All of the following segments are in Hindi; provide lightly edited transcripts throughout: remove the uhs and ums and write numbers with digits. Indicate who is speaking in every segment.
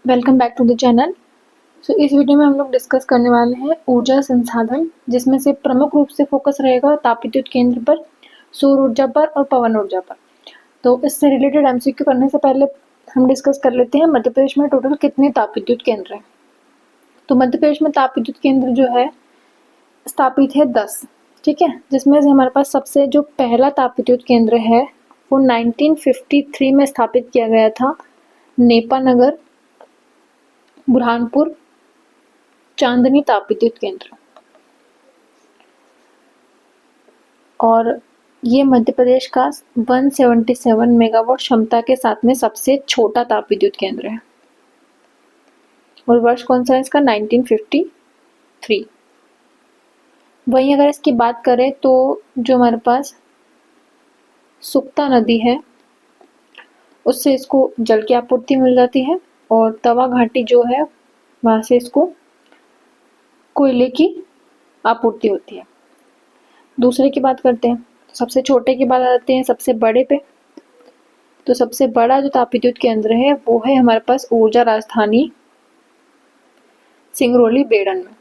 Speaker 1: Welcome back to the channel. इस वीडियो में हम लोग डिस्कस करने वाले हैं ऊर्जा संसाधन, जिसमें से प्रमुख रूप से फोकस रहेगा तापविद्युत केंद्र पर, सौर ऊर्जा पर और पवन ऊर्जा पर। तो इससे रिलेटेड एमसीक्यू करने से पहले हम डिस्कस कर लेते हैं मध्य प्रदेश में टोटल कितने तापविद्युत केंद्र हैं। तो मध्य प्रदेश में तापविद्युत केंद्र जो है स्थापित है 10, ठीक है, जिसमें से हमारे पास सबसे जो पहला तापविद्युत केंद्र है वो 1953 में स्थापित किया गया था, नेपानगर, बुरहानपुर, चांदनी तापविद्युत केंद्र। और ये मध्य प्रदेश का 177 मेगावाट क्षमता के साथ में सबसे छोटा तापविद्युत केंद्र है। और वर्ष कौन सा है इसका? 1953। वहीं अगर इसकी बात करें तो जो हमारे पास सुक्ता नदी है उससे इसको जल की आपूर्ति मिल जाती है, और तवा घाटी जो है वहां से इसको कोयले की आपूर्ति होती है। दूसरे की बात करते हैं, सबसे छोटे की बात आते हैं सबसे बड़े पे। तो सबसे बड़ा जो तापविद्युत केंद्र है वो है हमारे पास ऊर्जा राजधानी सिंगरौली बेड़न में,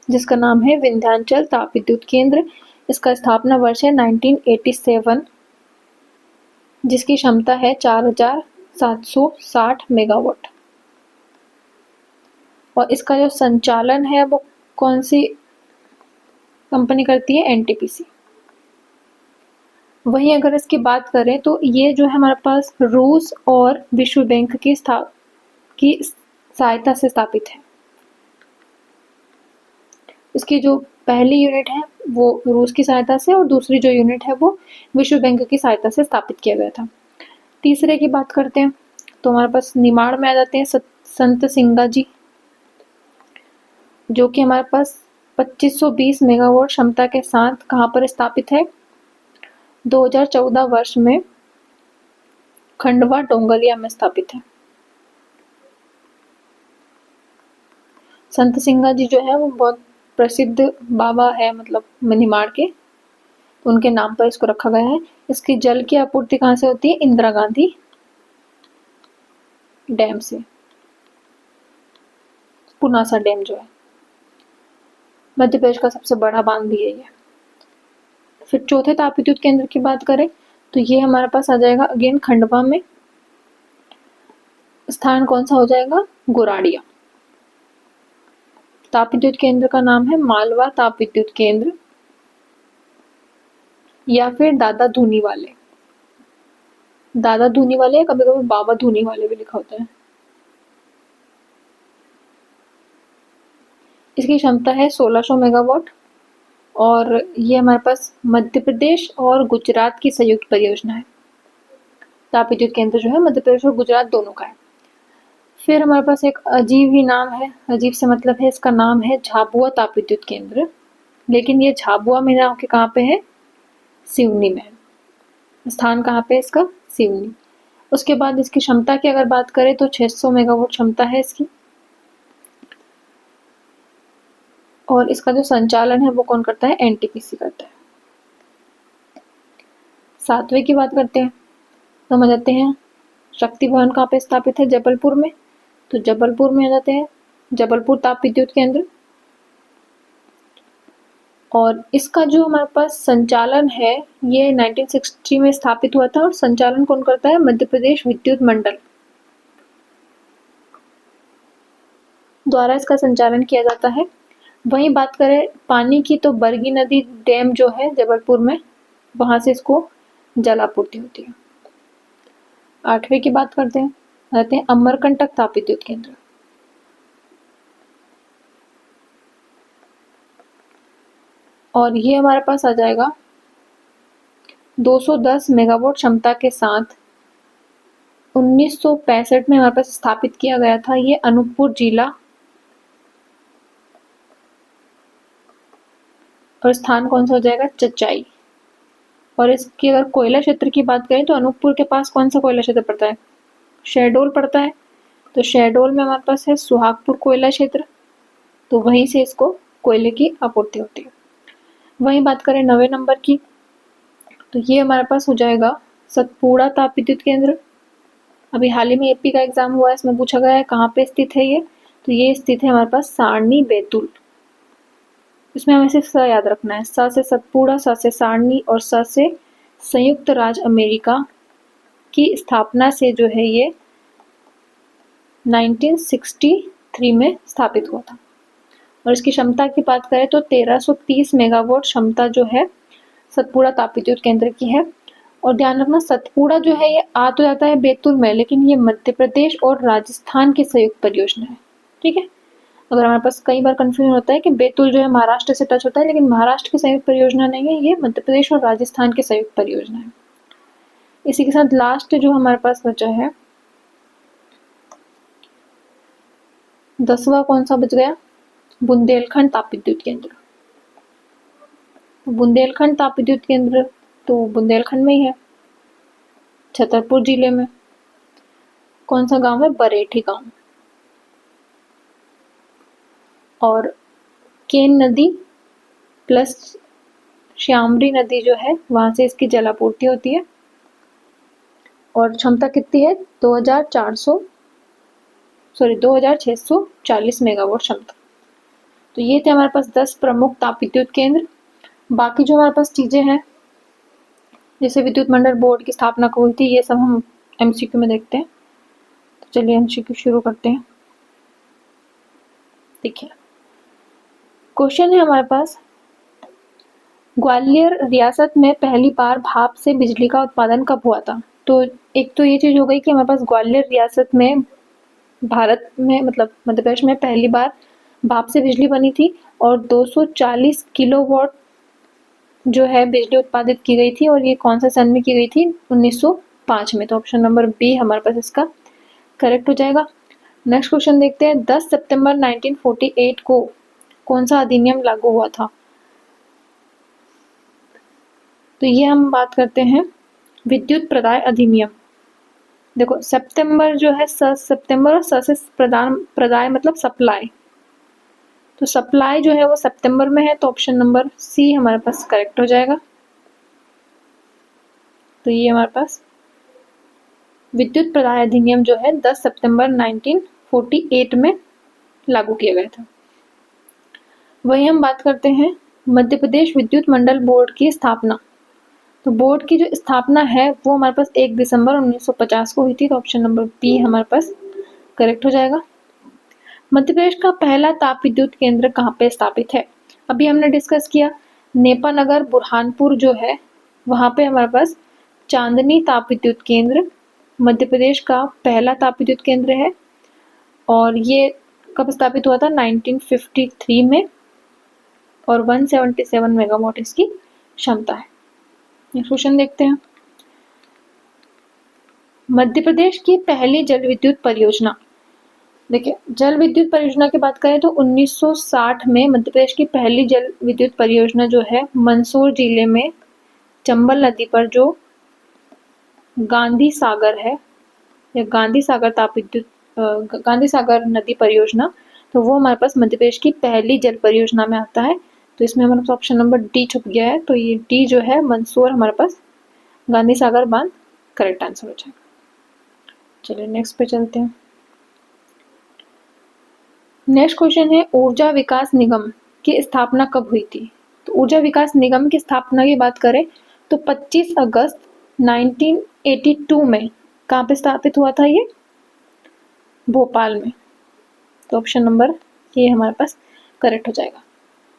Speaker 1: जिसका नाम है विंध्याचल तापविद्युत केंद्र। इसका स्थापना वर्ष है 1987, जिसकी क्षमता है 4760 मेगावाट। और इसका जो संचालन है वो कौन सी कंपनी करती है? एनटीपीसी। वहीं अगर इसकी बात करें तो ये जो है हमारे पास रूस और विश्व बैंक की सहायता से स्थापित है। इसकी जो पहली यूनिट है वो रूस की सहायता से, और दूसरी जो यूनिट है वो विश्व बैंक की सहायता से स्थापित किया गया था। तीसरे की बात करते हैं तो हमारे पास निमाड़ में आ जाते हैं संत सिंगा जी, जो कि हमारे पास 2520 मेगावाट क्षमता के साथ कहाँ पर स्थापित है? 2014 वर्ष में खंडवा डोंगलिया में स्थापित है। संत सिंगा जी जो है वो बहुत प्रसिद्ध बाबा है, मतलब निमाड़ के, तो उनके नाम पर इसको रखा गया है। इसकी जल की आपूर्ति कहाँ से होती है? इंदिरा गांधी डैम से, पुनासा डैम जो है मध्य प्रदेश का सबसे बड़ा बांध भी है ये। फिर चौथे तापविद्युत केंद्र की बात करें तो ये हमारे पास आ जाएगा अगेन खंडवा में। स्थान कौन सा हो जाएगा? गोराड़िया। तापविद्युत केंद्र का नाम है मालवा तापविद्युत केंद्र, या फिर दादा धूनी वाले। दादा धूनी वाले, कभी कभी बाबा धूनी वाले भी लिखा होता है। इसकी क्षमता है 1600 मेगावाट, और ये हमारे पास मध्य प्रदेश और गुजरात की संयुक्त परियोजना है। तापविद्युत केंद्र जो है मध्य प्रदेश और गुजरात दोनों का है। फिर हमारे पास एक अजीब ही नाम है, अजीब से मतलब है, इसका नाम है झाबुआ तापविद्युत केंद्र, लेकिन ये झाबुआ में ना के कहाँ पे है? सिवनी में। स्थान कहाँ पे इसका? सिवनी। उसके बाद इसकी क्षमता की अगर बात करें तो 600 मेगावाट क्षमता है इसकी, और इसका जो संचालन है वो कौन करता है? एनटीपीसी करता है। सातवें की बात करते हैं तो हम आ जाते हैं शक्ति भवन कहाँ पे स्थापित है? जबलपुर में। तो जबलपुर में आ जाते हैं जबलपुर तापविद्युत केंद्र, और इसका जो हमारे पास संचालन है ये 1960 में स्थापित हुआ था, और संचालन कौन करता है? मध्य प्रदेश विद्युत मंडल द्वारा इसका संचालन किया जाता है। वहीं बात करें पानी की तो बरगी नदी डैम जो है जबलपुर में, वहां से इसको जल आपूर्ति होती है। आठवें की बात करते हैं अमरकंटक तापविद्युत केंद्र। और ये हमारे पास आ जाएगा 210 मेगावाट क्षमता के साथ 1965 में हमारे पास स्थापित किया गया था। ये अनूपपुर जिला, और स्थान कौन सा हो जाएगा? चचाई। और इसकी अगर कोयला क्षेत्र की बात करें तो अनूपपुर के पास कौन सा कोयला क्षेत्र पड़ता है? शहडोल पड़ता है। तो शहडोल में हमारे पास है सुहागपुर कोयला क्षेत्र, तो वहीं से इसको कोयले की आपूर्ति होती है। वहीं बात करें 9वें नंबर की तो ये हमारे पास हो जाएगा सतपुड़ा तापविद्युत केंद्र। अभी हाल ही में एपी का एग्जाम हुआ है, इसमें पूछा गया है कहाँ पे स्थित है ये, तो ये स्थित है हमारे पास सारणी बैतूल। इसमें हमें सिर्फ स याद रखना है, स से सतपुड़ा, स से सारणी और स से संयुक्त राज्य अमेरिका की स्थापना से जो है ये 1963 में स्थापित हुआ था। और इसकी क्षमता की बात करें तो 1330 मेगावाट क्षमता जो है सतपुड़ा ताप विद्युत केंद्र की है। और ध्यान रखना, सतपुड़ा जो है ये आ तो जाता है बैतूल में, लेकिन ये मध्य प्रदेश और राजस्थान की संयुक्त परियोजना है। ठीक है, अगर हमारे पास कई बार कंफ्यूजन होता है कि बैतूल जो है महाराष्ट्र से टच होता है, लेकिन महाराष्ट्र की संयुक्त परियोजना नहीं है, ये मध्य प्रदेश और राजस्थान की संयुक्त परियोजना है। इसी के साथ लास्ट जो हमारे पास बचा है 10वां कौन सा बच गया, बुंदेलखंड ताप विद्युत केंद्र। बुंदेलखंड ताप विद्युत केंद्र तो बुंदेलखंड में ही है, छतरपुर जिले में। कौन सा गांव है, बरेठी गांव। और केन नदी प्लस श्यामरी नदी जो है वहां से इसकी जलापूर्ति होती है। और क्षमता कितनी है, 2640 मेगावाट क्षमता। तो ये थे हमारे पास 10 प्रमुख ताप विद्युत केंद्र। बाकी जो हमारे पास चीजें हैं, जैसे विद्युत मंडल बोर्ड की स्थापना कब हुई थी, ये सब हम एमसीक्यू में देखते हैं। तो चलिए एमसीक्यू शुरू करते हैं। देखिए क्वेश्चन है हमारे पास, ग्वालियर रियासत में पहली बार भाप से बिजली का उत्पादन कब हुआ था। तो एक तो ये चीज हो गई कि हमारे पास ग्वालियर रियासत में भारत में मतलब मध्य प्रदेश में पहली बार भाप से बिजली बनी थी और 240 किलोवाट जो है बिजली उत्पादित की गई थी। और ये कौन सा सन में की गई थी, 1905 में। तो ऑप्शन नंबर बी हमारे पास इसका करेक्ट हो जाएगा। नेक्स्ट क्वेश्चन देखते हैं, 10 सितंबर 1948 को कौन सा अधिनियम लागू हुआ था। तो ये हम बात करते हैं विद्युत प्रदाय अधिनियम। देखो सितंबर जो है, सितंबर और से प्रदाय मतलब सप्लाई, तो सप्लाई जो है वो सितंबर में है, तो ऑप्शन नंबर सी हमारे पास करेक्ट हो जाएगा। तो ये हमारे पास विद्युत प्रदाय अधिनियम जो है 10 सितंबर 1948 में लागू किया गया था। वही हम बात करते हैं मध्य प्रदेश विद्युत मंडल बोर्ड की स्थापना। तो बोर्ड की जो स्थापना है वो हमारे पास 1 दिसंबर 1950 को हुई थी, तो ऑप्शन नंबर बी हमारे पास करेक्ट हो जाएगा। मध्य प्रदेश का पहला ताप विद्युत केंद्र कहाँ पे स्थापित है। अभी हमने डिस्कस किया नेपानगर बुरहानपुर जो है वहां पे हमारे पास चांदनी ताप विद्युत केंद्र मध्य प्रदेश का पहला ताप विद्युत केंद्र है। और ये कब स्थापित हुआ था, 1953 में। और 177 मेगावाट इसकी क्षमता है। नेक्स्ट क्वेश्चन देखते हैं, मध्य प्रदेश की पहली जल विद्युत परियोजना। देखिए जल विद्युत परियोजना की बात करें तो 1960 में मध्य प्रदेश की पहली जल विद्युत परियोजना जो है मंदसौर जिले में चंबल नदी पर जो गांधी सागर है, या गांधी सागर ताप विद्युत गांधी सागर नदी परियोजना, तो वो हमारे पास मध्य प्रदेश की पहली जल परियोजना में आता है। तो इसमें हमारे पास ऑप्शन नंबर डी छुप गया है, तो ये डी जो है मंदसौर हमारे पास गांधी सागर बांध करेक्ट आंसर हो जाएगा। चलिए नेक्स्ट पे चलते हैं। नेक्स्ट क्वेश्चन है, ऊर्जा विकास निगम की स्थापना कब हुई थी। तो ऊर्जा विकास निगम की स्थापना की बात करें तो 25 अगस्त 1982 में कहाँ पे स्थापित हुआ था, ये भोपाल में। तो ऑप्शन नंबर ये हमारे पास करेक्ट हो जाएगा।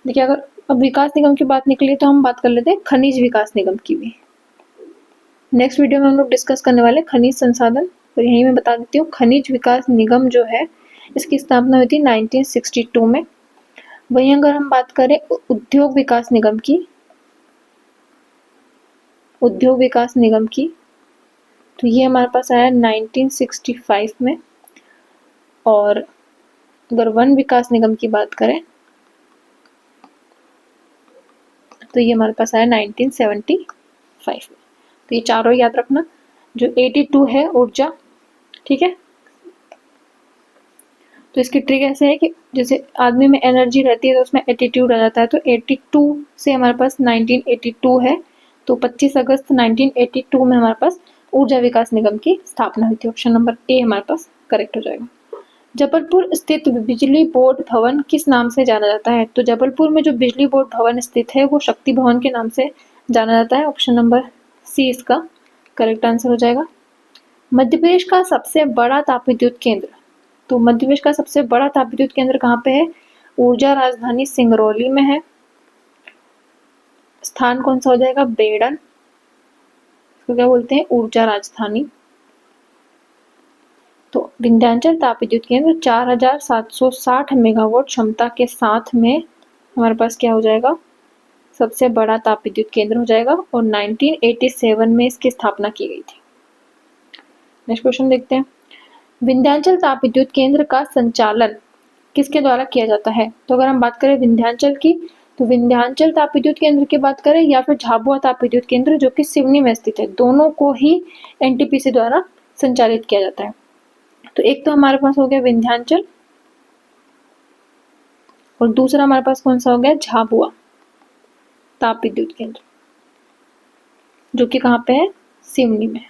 Speaker 1: देखिए अगर अब विकास निगम की बात निकली तो हम बात कर लेते हैं खनिज विकास निगम की भी। नेक्स्ट वीडियो में हम लोग डिस्कस करने वाले खनिज संसाधन। तो यहीं मैं बता देती हूँ, खनिज विकास निगम जो है इसकी स्थापना हुई थी 1962 में। वहीं अगर हम बात करें उद्योग विकास निगम की, तो ये हमारे पास आया 1965 में। और अगर वन विकास निगम की बात करें तो ये हमारे पास आया 1975 में। तो ये चारों याद रखना, जो 82 है ऊर्जा, ठीक है। तो इसकी ट्रिक ऐसे है कि जैसे आदमी में एनर्जी रहती है तो उसमें एटीट्यूड आ जाता है, तो 82 से हमारे पास 1982 है, तो 25 अगस्त 1982 में हमारे पास ऊर्जा विकास निगम की स्थापना हुई थी। ऑप्शन नंबर ए हमारे पास करेक्ट हो जाएगा। जबलपुर स्थित बिजली बोर्ड भवन किस नाम से जाना जाता है? तो जबलपुर में जो बिजली बोर्ड भवन स्थित है वो शक्ति भवन के नाम से जाना जाता है। ऑप्शन नंबर सी इसका करेक्ट आंसर हो जाएगा। मध्य प्रदेश का सबसे बड़ा तापविद्युत केंद्र, तो मध्य प्रदेश का सबसे बड़ा तापविद्युत केंद्र कहाँ पे है? ऊर्जा राजधानी सिंगरौली में है। स्थान कौन सा हो जाएगा? बेड़न। इसको क्या बोलते हैं? ऊर्जा राजधानी। तो विंध्याचल तापविद्युत केंद्र 4760 मेगावाट क्षमता के साथ में हमारे पास क्या हो जाएगा? सबसे बड़ा तापविद्युत केंद्र हो जाएगा और 1987 में इसकी स्थापना की गई थी। नेक्स्ट क्वेश्चन देखते हैं। विंध्याचल तापविद्युत केंद्र का संचालन किसके द्वारा किया जाता है? तो अगर हम बात करें विंध्याचल की, तो विंध्याचल तापविद्युत केंद्र की बात करें या फिर झाबुआ तापविद्युत केंद्र जो कि सिवनी में स्थित है, दोनों को ही एनटीपीसी द्वारा संचालित किया जाता है। तो एक तो हमारे पास हो गया विंध्याचल और दूसरा हमारे पास कौन सा हो गया? झाबुआ तापविद्युत केंद्र जो कि कहाँ पे है? सिवनी में।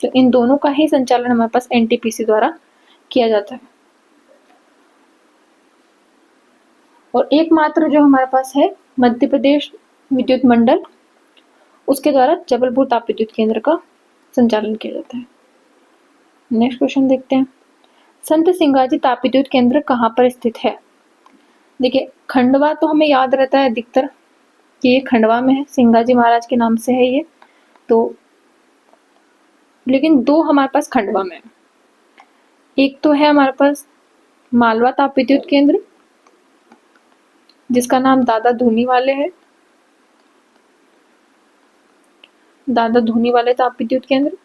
Speaker 1: तो इन दोनों का ही संचालन हमारे पास एनटीपीसी द्वारा किया जाता है। और एकमात्र जो हमारे पास है मध्य प्रदेश विद्युत मंडल, उसके द्वारा जबलपुर तापविद्युत केंद्र का संचालन किया जाता है। नेक्स्ट क्वेश्चन देखते हैं। संत सिंगाजी तापविद्युत केंद्र कहाँ पर स्थित है? देखिए खंडवा तो हमें याद रहता है अधिकतर कि ये खंडवा में है, सिंगाजी महाराज के नाम से है ये, तो लेकिन दो हमारे पास खंडवा में है। एक तो है हमारे पास मालवा तापविद्युत केंद्र जिसका नाम दादा धूनी वाले है, दादा धूनी वाले तापविद्युत केंद्र।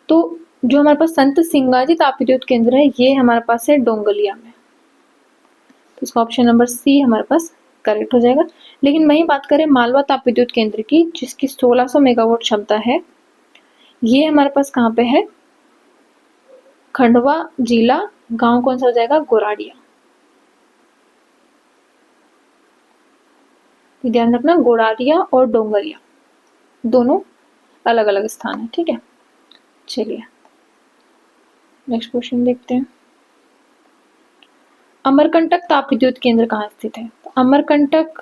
Speaker 1: तो जो हमारे पास संत सिंगाजी तापविद्युत केंद्र है ये हमारे पास है डोंगलिया में, तो इसका ऑप्शन नंबर सी हमारे पास करेक्ट हो जाएगा। लेकिन वहीं बात करें मालवा तापविद्युत केंद्र की जिसकी 1600 मेगावाट क्षमता है, ये हमारे पास कहाँ पे है? खंडवा जिला, गांव कौन सा हो जाएगा? गोराडिया। ध्यान रखना गोराडिया और डोंगरिया दोनों अलग अलग स्थान है, ठीक है। चलिए नेक्स्ट क्वेश्चन देखते हैं। अमरकंटक तापविद्युत केंद्र कहाँ स्थित है? तो अमरकंटक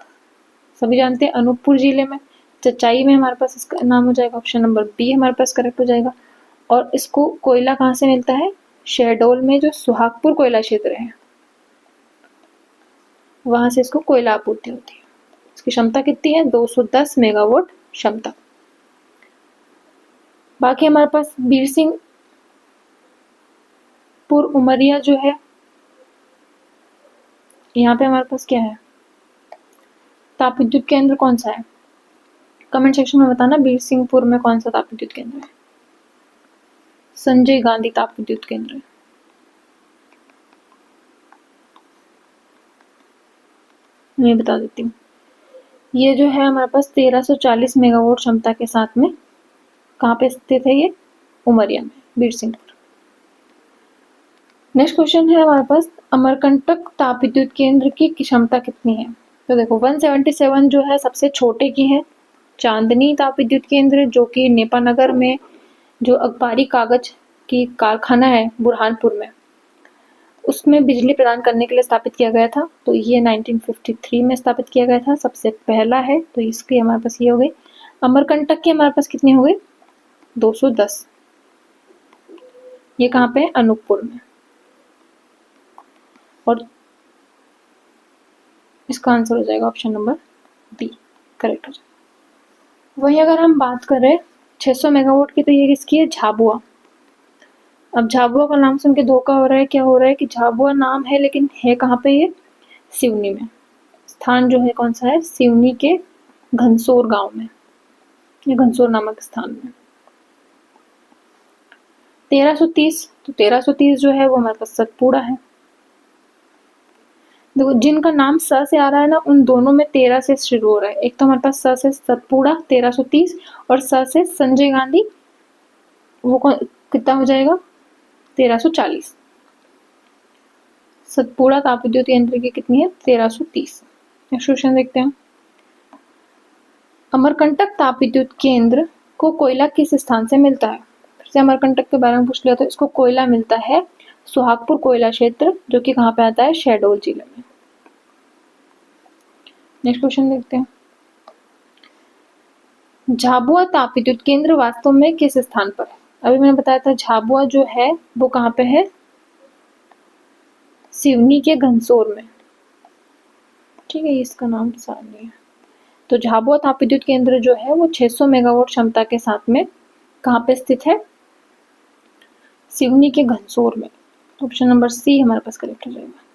Speaker 1: सभी जानते हैं अनूपपुर जिले में, चचाई में हमारे पास इसका नाम हो जाएगा। ऑप्शन नंबर बी हमारे पास करेक्ट हो जाएगा। और इसको कोयला कहाँ से मिलता है? शहडोल में जो सुहागपुर कोयला क्षेत्र है वहां से इसको कोयला आपूर्ति होती है। इसकी क्षमता कितनी है? 210 मेगावाट क्षमता। बाकी हमारे पास बीरसिंहपुर उमरिया जो है, यहाँ पे हमारे पास क्या है? तापविद्युत केंद्र कौन सा है? कमेंट सेक्शन में बताना बीरसिंहपुर में कौन सा तापविद्युत केंद्र है। संजय गांधी तापविद्युत केंद्र है। मैं बता देती हूँ, ये जो है हमारे पास 1340 मेगावाट क्षमता के साथ में कहाँ पे स्थित है? ये उमरिया में, बीरसिंहपुर। नेक्स्ट क्वेश्चन है हमारे पास अमरकंटक तापविद्युत केंद्र की क्षमता कितनी है? तो देखो 177 जो है सबसे छोटे की है। चांदनी तापविद्युत केंद्र जो कि नेपानगर में जो अखबारी कागज की कारखाना है बुरहानपुर में, उसमें बिजली प्रदान करने के लिए स्थापित किया गया था, तो ये 1953 में स्थापित किया गया था, सबसे पहला है, तो इसकी हमारे पास ये हो गई। अमरकंटक की हमारे पास कितनी हो गई? 210। ये कहाँ पे है? अनूपपुर में। और इसका आंसर हो जाएगा ऑप्शन नंबर बी करेक्ट हो जाएगा। वहीं अगर हम बात करें 600 मेगावाट की, तो ये किसकी है? झाबुआ। अब झाबुआ का नाम सुन के धोखा हो रहा है, क्या हो रहा है कि झाबुआ नाम है लेकिन है कहाँ पे? ये सिवनी में। स्थान जो है कौन सा है? सिवनी के घनसोर गांव में, ये घनसोर नामक स्थान में। 1330, तो 1330 जो है वो हमारे पास सतपुड़ा है। देखो जिनका नाम स से आ रहा है ना, उन दोनों में 13 से शुरू हो रहा है। एक तो हमारे पास स से सतपुड़ा 1330 और स से संजय गांधी, वो कितना हो जाएगा? 1340। सतपुड़ा तापविद्युत केंद्र की कितनी है? 1330। नेक्स्ट क्वेश्चन देखते हैं। अमरकंटक तापविद्युत केंद्र को कोयला किस स्थान से मिलता है? फिर से अमरकंटक के बारे में पूछ लिया तो इसको कोयला मिलता है सुहागपुर कोयला क्षेत्र, जो कि कहाँ पे आता है? शहडोल जिले में। नेक्स्ट क्वेश्चन देखते हैं। झाबुआ तापविद्युत केंद्र वास्तव में किस स्थान पर है? अभी मैंने बताया था झाबुआ जो है वो कहाँ पे है? सिवनी के घनसोर में। ठीक है, इसका नाम सारनी है। तो झाबुआ तापविद्युत केंद्र जो है वो 600 मेगावाट क्षमता के साथ में कहाँ पे स्थित है? सिवनी के घनसोर में। ऑप्शन नंबर सी हमारे पास करेक्ट हो जाएगा।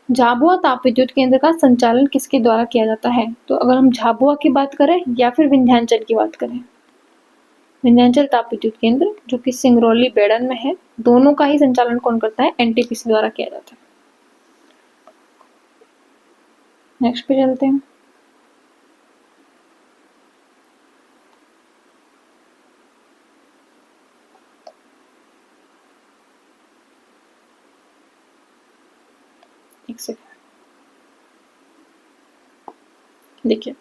Speaker 1: झाबुआ तापविद्युत केंद्र का संचालन किसके द्वारा किया जाता है? तो अगर हम झाबुआ की बात करें या फिर विंध्याचल की बात करें, विंध्याचल तापविद्युत केंद्र जो कि सिंगरौली बेड़न में है, दोनों का ही संचालन कौन करता है? एनटीपीसी द्वारा किया जाता है। नेक्स्ट पे चलते हैं। एक सेकंड, देखिए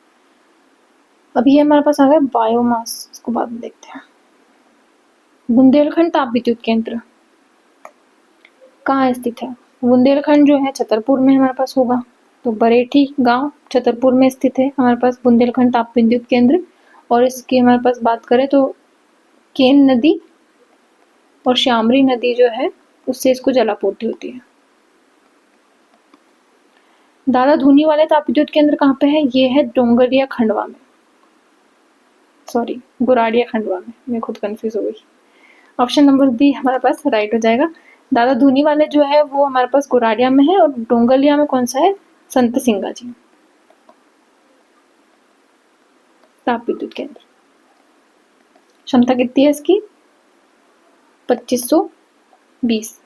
Speaker 1: अभी हमारे पास आ गया बायोमास, इसको बाद में देखते हैं। बुंदेलखंड तापविद्युत केंद्र कहाँ स्थित है? बुंदेलखंड जो है छतरपुर में हमारे पास होगा, तो बरेठी गांव छतरपुर में स्थित है हमारे पास बुंदेलखंड तापविद्युत केंद्र। और इसकी हमारे पास बात करें तो केन नदी और श्यामरी नदी जो है उससे इसको जलापूर्ति होती है। दादा धूनी वाले तापविद्युत केंद्र कहाँ पे है? ये है डोंगरिया खंडवा में, सॉरी गुराड़िया खंडवा में, मैं खुद कंफ्यूज हो गई। ऑप्शन नंबर बी हमारे पास राइट हो जाएगा। दादा धूनी वाले जो है वो हमारे पास गुराड़िया में है, और डोंगरिया में कौन सा है? संत सिंगा जी तापविद्युत केंद्र। क्षमता कितनी है इसकी? 2520।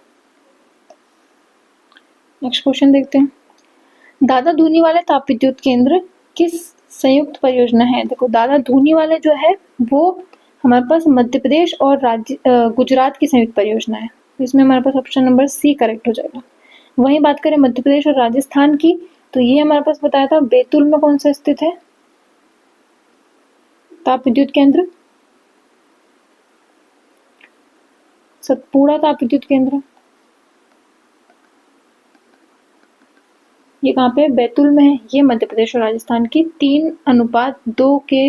Speaker 1: नेक्स्ट क्वेश्चन देखते हैं। दादा धूनी वाले तापविद्युत केंद्र किस संयुक्त परियोजना है? देखो दादा धूनी वाले जो है वो हमारे पास मध्य प्रदेश और गुजरात की संयुक्त परियोजना है, इसमें हमारे पास ऑप्शन नंबर सी करेक्ट हो जाएगा। वहीं बात करें मध्य प्रदेश और राजस्थान की, तो ये हमारे पास बताया था बैतूल में कौन सा स्थित है तापविद्युत केंद्र? सतपुड़ा तापविद्युत केंद्र। ये कहाँ पे? बैतूल में है। ये मध्य प्रदेश और राजस्थान की 3:2 के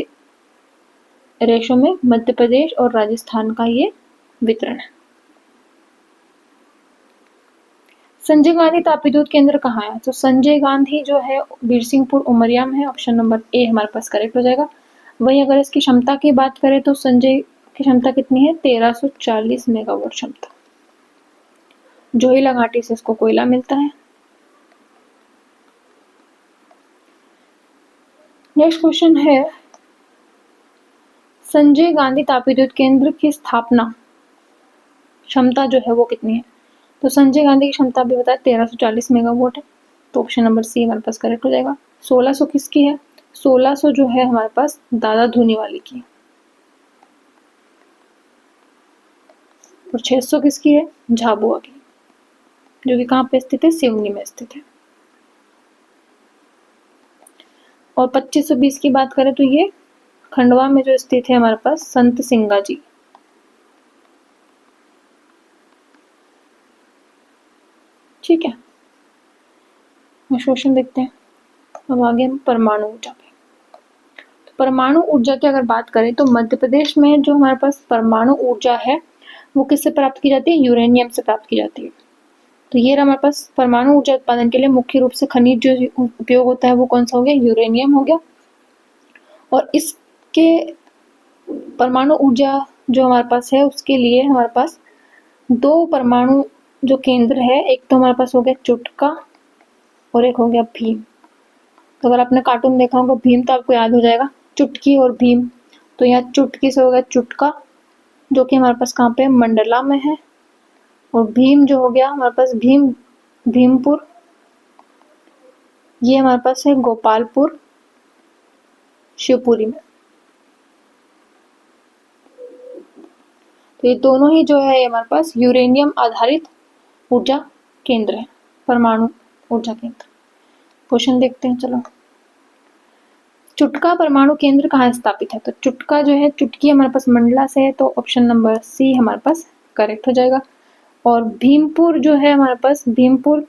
Speaker 1: रेशो में मध्य प्रदेश और राजस्थान का ये वितरण है। संजय गांधी तापविद्युत केंद्र कहाँ है? तो संजय गांधी जो है बीरसिंहपुर उमरिया में है, ऑप्शन नंबर ए हमारे पास करेक्ट हो जाएगा। वहीं अगर इसकी क्षमता की बात करें तो संजय की क्षमता कितनी है? 1340 मेगावाट क्षमता। जोहिला घाटी से इसको कोयला मिलता है। नेक्स्ट क्वेश्चन है, संजय गांधी तापविद्युत केंद्र की स्थापना क्षमता जो है वो कितनी है? तो संजय गांधी की क्षमता भी बताया 1340 मेगावाट है, तो ऑप्शन नंबर सी हमारे पास करेक्ट हो जाएगा। 1600 किसकी है? 1600 जो है हमारे पास दादा धूनी वाली की, और 600 किसकी है? झाबुआ की, जो कि कहाँ पे स्थित है? सिवनी में स्थित है। और 2520 की बात करें तो ये खंडवा में जो स्थित है हमारे पास संत सिंगा जी। ठीक है, क्वेश्चन देखते हैं। अब आगे हम परमाणु ऊर्जा पे। तो परमाणु ऊर्जा की अगर बात करें तो मध्य प्रदेश में जो हमारे पास परमाणु ऊर्जा है वो किससे प्राप्त की जाती है? यूरेनियम से प्राप्त की जाती है। तो ये हमारे पास परमाणु ऊर्जा उत्पादन के लिए मुख्य रूप से खनिज जो उपयोग होता है वो कौन सा हो गया? यूरेनियम हो गया। और इसके परमाणु ऊर्जा जो हमारे पास है उसके लिए हमारे पास 2 परमाणु जो केंद्र है, एक तो हमारे पास हो गया चुटका और एक हो गया भीम। तो अगर आपने कार्टून देखा होगा भीम तो आपको याद हो जाएगा चुटकी और भीम। तो यहाँ चुटकी से हो गया चुटका, जो कि हमारे पास कहाँ पे? मंडला में है। और भीम जो हो गया हमारे पास भीमपुर, ये हमारे पास है गोपालपुर शिवपुरी में। तो ये दोनों ही जो है हमारे पास यूरेनियम आधारित ऊर्जा केंद्र है, परमाणु ऊर्जा केंद्र। क्वेश्चन देखते हैं, चलो। चुटका परमाणु केंद्र कहाँ स्थापित है? तो चुटका जो है, चुटकी हमारे पास मंडला से है, तो ऑप्शन नंबर सी हमारे पास करेक्ट हो जाएगा। और भीमपुर जो है हमारे पास, भीमपुर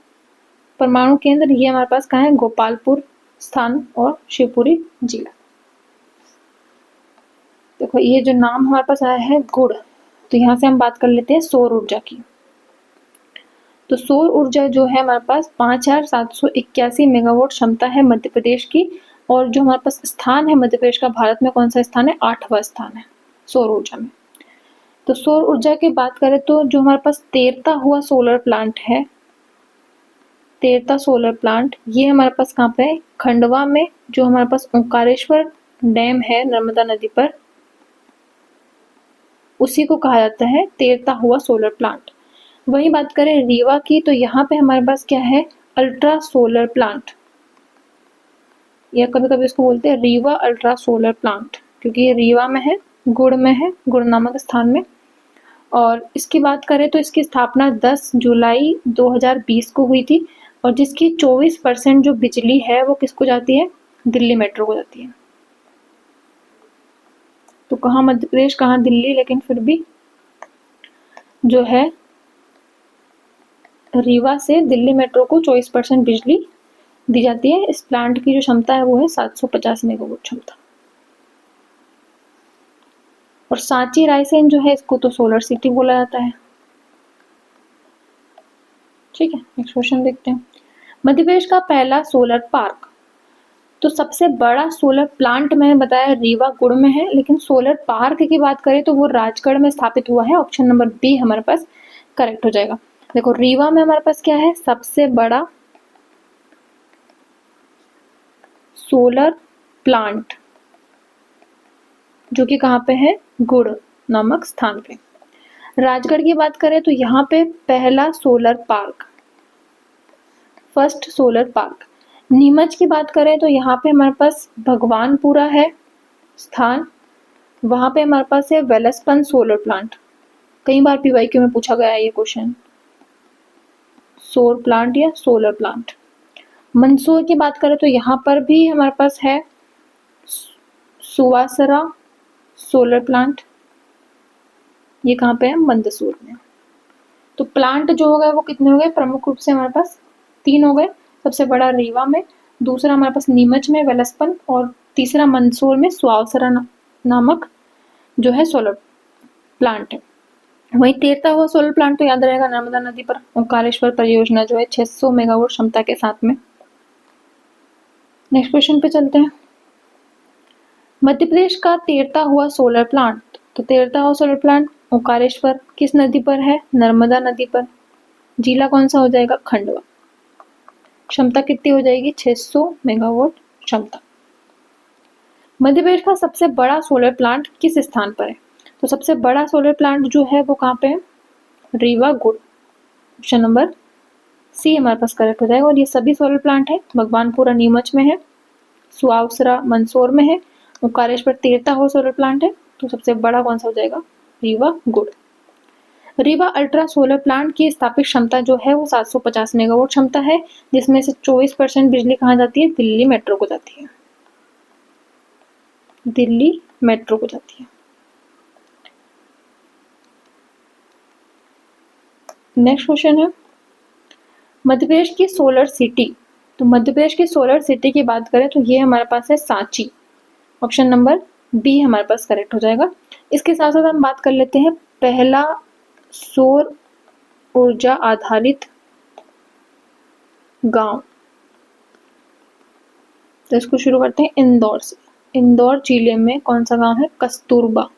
Speaker 1: परमाणु केंद्र, ये हमारे पास कहाँ है? गोपालपुर स्थान और शिवपुरी जिला। देखो ये जो नाम हमारे पास आया है गुड़, तो यहाँ से हम बात कर लेते हैं सौर ऊर्जा की। तो सौर ऊर्जा जो है हमारे पास 5781 मेगावाट क्षमता है मध्य प्रदेश की। और जो हमारे पास स्थान है मध्य प्रदेश का भारत में, कौन सा स्थान है? 8वां स्थान है सौर ऊर्जा में। तो सौर ऊर्जा की बात करें तो जो हमारे पास तेरता हुआ सोलर प्लांट है, तेरता सोलर प्लांट, ये हमारे पास कहाँ पे है? खंडवा में। जो हमारे पास ओंकारेश्वर डैम है नर्मदा नदी पर, उसी को कहा जाता है तेरता हुआ सोलर प्लांट। वही बात करें रीवा की, तो यहाँ पे हमारे पास क्या है? अल्ट्रा सोलर प्लांट, या कभी कभी इसको बोलते हैं रीवा अल्ट्रा सोलर प्लांट, क्योंकि ये रीवा में है, गुड़ में है, गुड़ नामक स्थान में। और इसकी बात करें तो इसकी स्थापना 10 जुलाई 2020 को हुई थी, और जिसकी 24% जो बिजली है वो किसको जाती है? दिल्ली मेट्रो को जाती है। तो कहाँ मध्य प्रदेश, कहाँ दिल्ली, लेकिन फिर भी जो है रीवा से दिल्ली मेट्रो को 24% बिजली दी जाती है। इस प्लांट की जो क्षमता है वो है 750 मेगावाट क्षमता। और सांची रायसेन जो है, इसको तो सोलर सिटी बोला जाता है। ठीक है, नेक्स्ट क्वेश्चन देखते हैं। मध्य प्रदेश का पहला सोलर पार्क, तो सबसे बड़ा सोलर प्लांट मैंने बताया रीवा गुड़ में है, लेकिन सोलर पार्क की बात करें तो वो राजगढ़ में स्थापित हुआ है। ऑप्शन नंबर बी हमारे पास करेक्ट हो जाएगा। देखो रीवा में हमारे पास क्या है? सबसे बड़ा सोलर प्लांट, जो कि कहाँ पे है? गुड़ नामक स्थान पे। राजगढ़ की बात करें तो यहाँ पे पहला solar park, first solar park. Neemuch की बात करें तो यहाँ पे हमारे पास भगवानपुरा है स्थान, वहां पे हमारे पास है वेलस्पन सोलर प्लांट। कई बार पीवाईक्यू में पूछा गया है ये क्वेश्चन, सौर प्लांट या सोलर प्लांट। मंदसौर की बात करें तो यहाँ पर भी हमारे पास है सुवासरा सोलर प्लांट, ये कहाँ पे है? मंदसौर में। तो प्लांट जो हो गए वो कितने हो गए? प्रमुख रूप से हमारे पास 3 हो गए। सबसे बड़ा रीवा में, दूसरा हमारे पास नीमच में वेलस्पन, और तीसरा मंदसौर में सुवासरा नामक जो है सोलर प्लांट है। वहीं तेरता हुआ सोलर प्लांट तो याद रहेगा नर्मदा नदी पर ओंकारेश्वर परियोजना जो है 600 मेगावाट क्षमता के साथ में। नेक्स्ट क्वेश्चन पे चलते हैं। मध्य प्रदेश का तेरता हुआ सोलर प्लांट, तो तेरता हुआ सोलर प्लांट ओंकारेश्वर किस नदी पर है? नर्मदा नदी पर। जिला कौन सा हो जाएगा? खंडवा। क्षमता कितनी हो जाएगी? 600 मेगावाट क्षमता। मध्य प्रदेश का सबसे बड़ा सोलर प्लांट किस स्थान पर है? तो सबसे बड़ा सोलर प्लांट जो है वो कहाँ पे है? रीवा गुड़। ऑप्शन नंबर सी हमारे पास करेक्ट हो जाएगा। और ये सभी सोलर प्लांट है भगवानपुरा नीमच में है, सुवावसरा मंदसौर में है, ओंकारेश्वर तेरता हुआ सोलर प्लांट है। तो सबसे बड़ा कौन सा हो जाएगा? रीवा गुड़। रीवा अल्ट्रा सोलर प्लांट की स्थापित क्षमता जो है वो 750 मेगावाट क्षमता है, जिसमें से 24% बिजली कहाँ जाती है? दिल्ली मेट्रो को जाती है, दिल्ली मेट्रो को जाती है। नेक्स्ट क्वेश्चन है मध्य प्रदेश की सोलर सिटी। तो मध्य प्रदेश की सोलर सिटी की बात करें तो ये हमारे पास है सांची। ऑप्शन नंबर बी हमारे पास करेक्ट हो जाएगा। इसके साथ साथ हम बात कर लेते हैं पहला सौर ऊर्जा आधारित गांव। तो इसको शुरू करते हैं इंदौर से। इंदौर जिले में कौन सा गांव है? कस्तूरबा।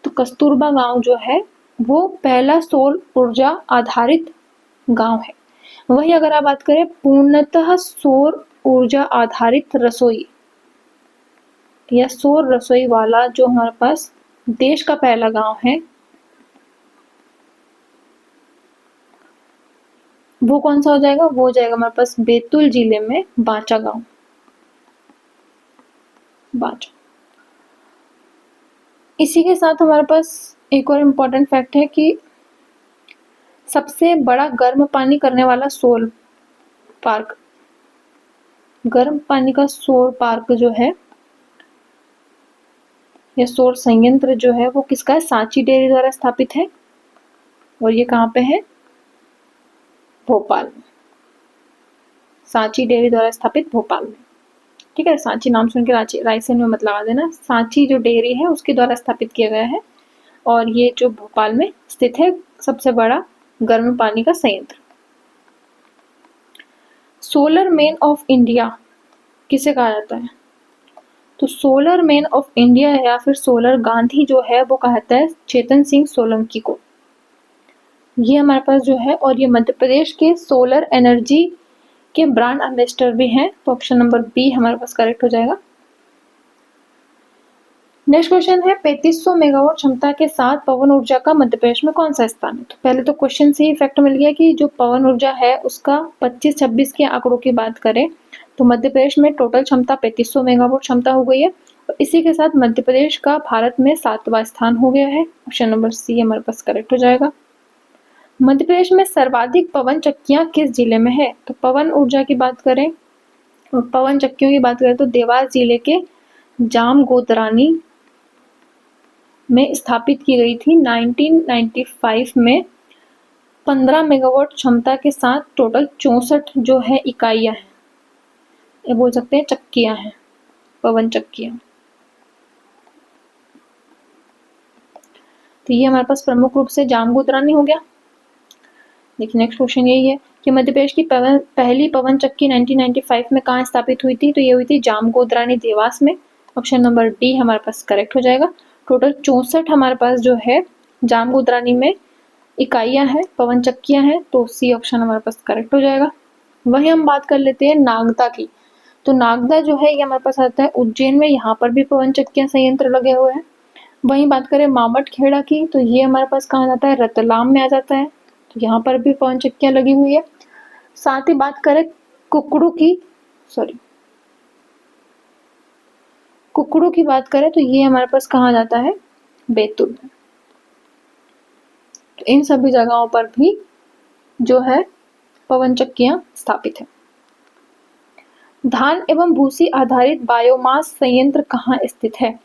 Speaker 1: तो कस्तूरबा गांव जो है वो पहला सौर ऊर्जा आधारित गांव है। वही अगर आप बात करें पूर्णतः सौर ऊर्जा आधारित रसोई या सौर रसोई वाला जो हमारे पास देश का पहला गांव है, वो कौन सा हो जाएगा? वो हो जाएगा हमारे पास बैतूल जिले में बांचा गांव, बांचा। इसी के साथ हमारे पास एक और इम्पोर्टेंट फैक्ट है कि सबसे बड़ा गर्म पानी करने वाला सौर पार्क गर्म पानी का सौर पार्क जो है या सौर संयंत्र जो है वो किसका है? सांची डेयरी द्वारा स्थापित है और ये कहाँ पे है? भोपाल में। सांची डेयरी द्वारा स्थापित भोपाल में। ठीक है, सांची नाम सुन के रायसेन में मत लगा देना। सांची जो डेयरी है उसके द्वारा स्थापित किया गया है और ये जो भोपाल में स्थित है सबसे बड़ा गर्म पानी का संयंत्र। सोलर मैन ऑफ इंडिया किसे कहा जाता है? तो सोलर मैन ऑफ इंडिया या फिर सोलर गांधी जो है वो कहता है चेतन सिंह सोलंकी को। ये हमारे पास जो है, और ये मध्य प्रदेश के सोलर एनर्जी के ब्रांड एम्बेसडर भी हैं, तो ऑप्शन नंबर बी हमारे पास करेक्ट हो जाएगा। नेक्स्ट क्वेश्चन है 3500 मेगावाट क्षमता के साथ पवन ऊर्जा का मध्य प्रदेश में कौन सा स्थान है? तो पहले तो क्वेश्चन से ही फैक्ट मिल गया कि जो पवन ऊर्जा है उसका 25-26 के आंकड़ों की बात करें तो मध्य प्रदेश में टोटल क्षमता 3500 मेगावाट क्षमता हो गई है और इसी के साथ मध्य प्रदेश का भारत में 7वां स्थान हो गया है। ऑप्शन नंबर सी हमारे पास करेक्ट हो जाएगा। मध्य प्रदेश में सर्वाधिक पवन चक्कियां किस जिले में है? तो पवन ऊर्जा की बात करें और पवन चक्कियों की बात करें तो देवास जिले के जामगोदरानी में स्थापित की गई थी 1995 में 15 मेगावाट क्षमता के साथ टोटल 64 जो है इकाइयां हैं, ये बोल सकते हैं चक्कियां हैं, पवन चक्कियां। तो ये हमारे पास प्रमुख रूप से जामगोदरानी हो गया। देखिए नेक्स्ट क्वेश्चन यही है कि मध्य प्रदेश की पहली पवन चक्की 1995 में कहाँ स्थापित हुई थी? तो ये हुई थी जामगोदरानी देवास में। ऑप्शन नंबर डी हमारे पास करेक्ट हो जाएगा। टोटल 64 हमारे पास जो है जामगोदरानी में इकाइयां हैं, पवन चक्कियां हैं, तो सी ऑप्शन हमारे पास करेक्ट हो जाएगा। वही हम बात कर लेते हैं नागदा की। तो नागदा जो है ये हमारे पास आता है उज्जैन में, यहाँ पर भी पवन चक्कियां संयंत्र लगे हुए हैं। वहीं बात करें मामटखेड़ा की तो ये हमारे पास कहाँ जाता है? रतलाम में आ जाता है, तो यहाँ पर भी पवन चक्कियां लगी हुई है। साथ ही बात करें कुकड़ू की बात करें तो ये हमारे पास कहाँ जाता है? बैतूल में। तो इन सभी जगहों पर भी जो है पवन चक्कियां स्थापित है। धान एवं भूसी आधारित बायोमास संयंत्र कहाँ स्थित है?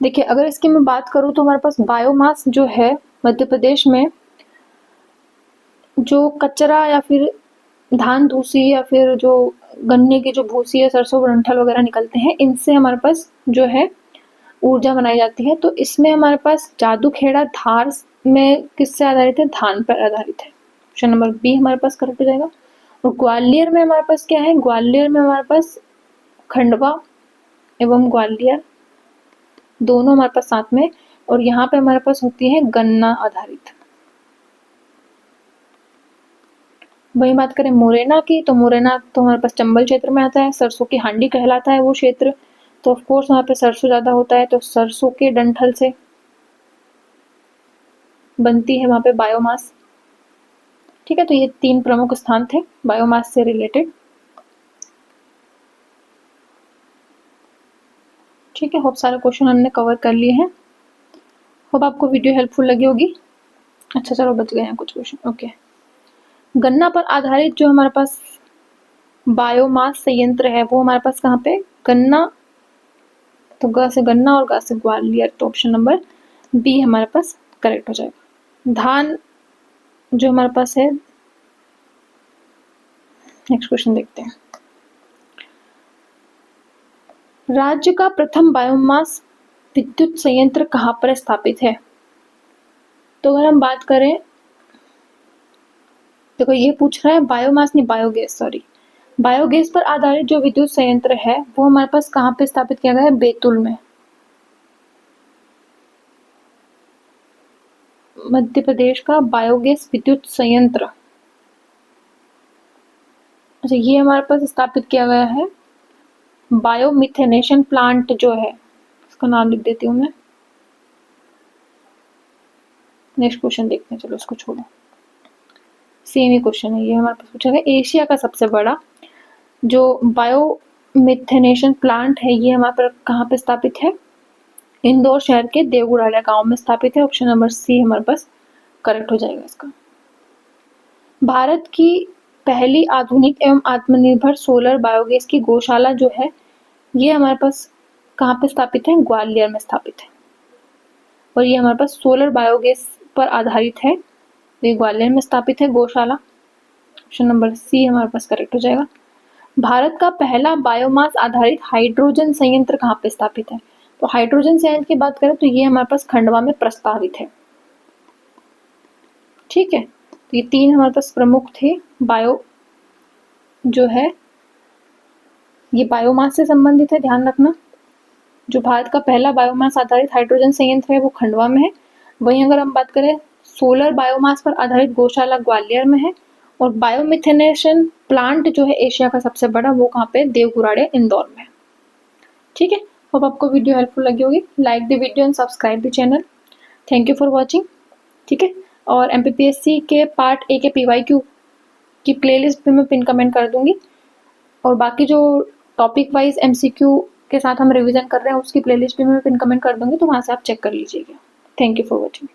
Speaker 1: देखिए अगर इसकी मैं बात करूं तो हमारे पास बायोमास जो है मध्य प्रदेश में जो कचरा या फिर धान भूसी या फिर जो गन्ने की जो भूसी या सरसों डंठल वगैरह निकलते हैं, इनसे हमारे पास जो है ऊर्जा बनाई जाती है। तो इसमें हमारे पास जादूखेड़ा धार में किससे आधारित है? धान पर आधारित है। ऑप्शन नंबर बी हमारे पास करेक्ट हो जाएगा। और ग्वालियर में हमारे पास क्या है? ग्वालियर में हमारे पास खंडवा एवं ग्वालियर दोनों हमारे पास साथ में, और यहाँ पे हमारे पास होती है गन्ना आधारित। वही बात करें मुरैना की तो मुरैना तो हमारे पास चंबल क्षेत्र में आता है, सरसों की हांडी कहलाता है वो क्षेत्र, तो ऑफ कोर्स वहाँ पे सरसों ज्यादा होता है, तो सरसों के डंठल से बनती है वहाँ पे बायोमास। ठीक है, तो ये 3 प्रमुख स्थान थे बायोमास से रिलेटेड। ठीक है, होप सारे क्वेश्चन हमने कवर कर लिए हैं। होप आपको वीडियो हेल्पफुल लगी होगी। अच्छा चलो बच गए हैं कुछ क्वेश्चन। ओके, गन्ना पर आधारित जो हमारे पास बायोमास संयंत्र है वो हमारे पास कहाँ पे? गन्ना, तो ग से गन्ना और गा से ग्वालियर, तो ऑप्शन नंबर बी हमारे पास करेक्ट हो जाएगा। धान जो हमारे पास है, नेक्स्ट क्वेश्चन देखते हैं। राज्य का प्रथम बायोमास विद्युत संयंत्र कहाँ पर स्थापित है? तो अगर हम बात करें, देखो ये पूछ रहा है बायोमास नहीं बायोगैस, सॉरी, बायोगैस पर आधारित जो विद्युत संयंत्र है वो हमारे पास कहाँ पे स्थापित किया गया है? बैतूल में, मध्य प्रदेश का बायोगैस विद्युत संयंत्र। अच्छा, ये हमारे पास स्थापित किया गया है बायोमिथेनेशन प्लांट जो है, इसका नाम लिख देती हूँ मैं। नेक्स्ट क्वेश्चन देखते हैं, चलो इसको छोड़ो, सेम ही क्वेश्चन है ये हमारे पास पूछा गया। एशिया का सबसे बड़ा जो बायोमिथेनेशन प्लांट है ये हमारे पर कहाँ पे स्थापित है? इंदौर शहर के देवगुड़ालिया गांव में स्थापित है। ऑप्शन नंबर सी हमारे पास करेक्ट हो जाएगा इसका। भारत की पहली आधुनिक एवं आत्मनिर्भर सोलर बायोगैस की गौशाला जो है ये हमारे पास कहाँ पे स्थापित है? ग्वालियर में स्थापित है। और ये हमारे पास सोलर बायोगैस पर आधारित है, तो ये ग्वालियर में स्थापित है गौशाला। ऑप्शन नंबर सी हमारे पास करेक्ट हो जाएगा। भारत का पहला बायोमास आधारित हाइड्रोजन संयंत्र कहाँ पे स्थापित है? तो हाइड्रोजन संयंत्र की बात करें तो ये हमारे पास खंडवा में प्रस्तावित है। ठीक है, तो ये 3 हमारे पास प्रमुख थे। बायो जो है ये बायोमास से संबंधित है, ध्यान रखना। जो भारत का पहला बायोमास आधारित हाइड्रोजन संयंत्र है वो खंडवा में है। वहीं अगर हम बात करें सोलर बायोमास पर आधारित गौशाला ग्वालियर में है। और बायोमिथेनेशन प्लांट जो है एशिया का सबसे बड़ा वो कहाँ पे? देवगुराड़े इंदौर में। ठीक है, होप आपको वीडियो हेल्पफुल लगी होगी। Like the video and subscribe the channel. Thank you for watching. ठीक है, और MPPSC के पार्ट ए के PYQ की प्लेलिस्ट भी मैं पिन कमेंट कर दूंगी। और बाकी जो टॉपिक वाइज MCQ के साथ हम रिवीजन कर रहे हैं उसकी प्लेलिस्ट भी मैं पिन कमेंट कर दूंगी, तो वहाँ से आप चेक कर लीजिएगा। Thank you for watching.